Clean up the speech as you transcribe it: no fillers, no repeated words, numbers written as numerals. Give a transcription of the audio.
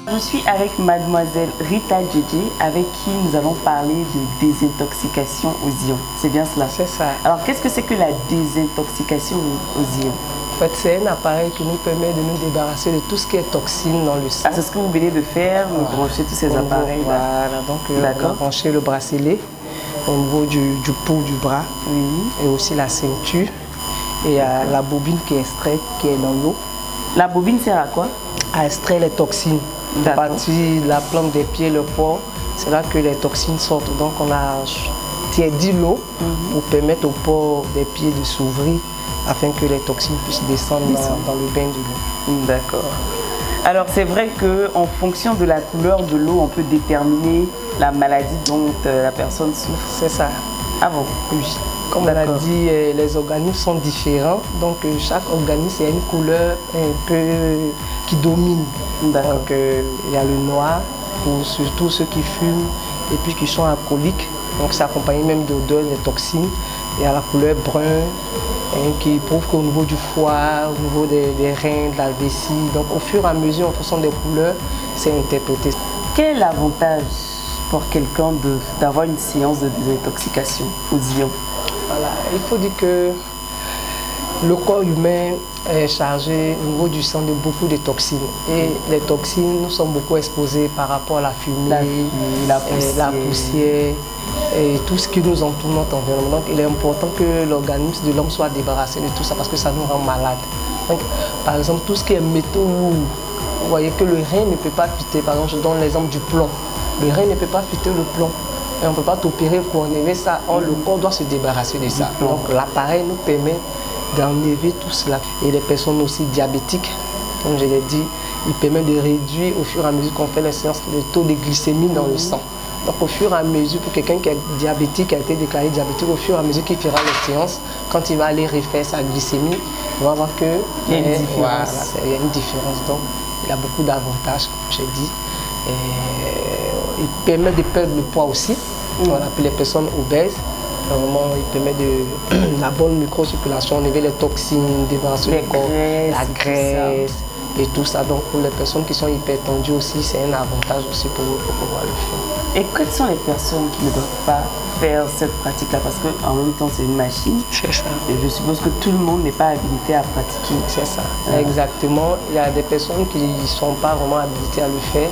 Je suis avec mademoiselle Rita Djedje, avec qui nous allons parler de désintoxication aux ions. C'est bien cela? C'est ça. Alors, qu'est-ce que c'est que la désintoxication aux ions? En fait, c'est un appareil qui nous permet de nous débarrasser de tout ce qui est toxine dans le sang. Ah, c'est ce que vous venez de faire, nous brancher tous ces appareils. Voilà, donc on a branché le bracelet au niveau du pouls du bras, et aussi la ceinture, et la bobine qui est extraite, qui est dans l'eau. La bobine sert à quoi? À extraire les toxines. À partir de la plante des pieds, le port, c'est là que les toxines sortent. Donc on a tiédi l'eau pour permettre au port des pieds de s'ouvrir afin que les toxines puissent descendre dans le bain de l'eau. D'accord. Alors c'est vrai qu'en fonction de la couleur de l'eau, on peut déterminer la maladie dont la personne souffre. C'est ça. Ah bon? Oui. Comme on a dit, les organismes sont différents, donc chaque organisme a une couleur un peu qui domine. Donc il y a le noir pour surtout ceux qui fument et puis qui sont alcooliques, donc c'est accompagné même d'odeurs, des toxines. Il y a la couleur brun qui prouve qu'au niveau du foie, au niveau des reins, de la vessie, donc au fur et à mesure, en fonction des couleurs, c'est interprété. Quel est l'avantage pour quelqu'un d'avoir une séance de désintoxication aux ions? Voilà. Il faut dire que le corps humain est chargé au niveau du sang de beaucoup de toxines. Et les toxines, nous sommes beaucoup exposés par rapport à la fumée, la poussière et tout ce qui nous entoure notre environnement. Donc il est important que l'organisme de l'homme soit débarrassé de tout ça parce que ça nous rend malade. Donc, par exemple, tout ce qui est métaux lourds, vous voyez que le rein ne peut pas fuiter. Par exemple, je donne l'exemple du plomb. Le rein ne peut pas fuiter le plomb. Et on ne peut pas t'opérer pour enlever ça. Or, le corps doit se débarrasser de ça. Donc l'appareil nous permet d'enlever tout cela. Et les personnes aussi diabétiques, comme je l'ai dit, il permet de réduire au fur et à mesure qu'on fait les séances le taux de glycémie dans le sang. Donc au fur et à mesure, pour quelqu'un qui est diabétique, qui a été déclaré diabétique, au fur et à mesure qu'il fera les séances, quand il va aller refaire sa glycémie, il va voir qu'il y a une différence. Voilà, il y a une différence. Donc il y a beaucoup d'avantages, comme j'ai dit. Il permet de perdre le poids aussi. On appelle les personnes obèses. Vraiment, il permet de la bonne microcirculation, enlever les toxines, débarrasser le corps, la graisse et tout ça. Donc pour les personnes qui sont hypertendues aussi, c'est un avantage aussi pour eux pour pouvoir le faire. Et quelles sont les personnes qui ne doivent pas faire cette pratique-là? Parce qu'en même temps, c'est une machine. C'est ça. Et je suppose que tout le monde n'est pas habilité à pratiquer. C'est ça. Exactement. Il y a des personnes qui ne sont pas vraiment habilitées à le faire.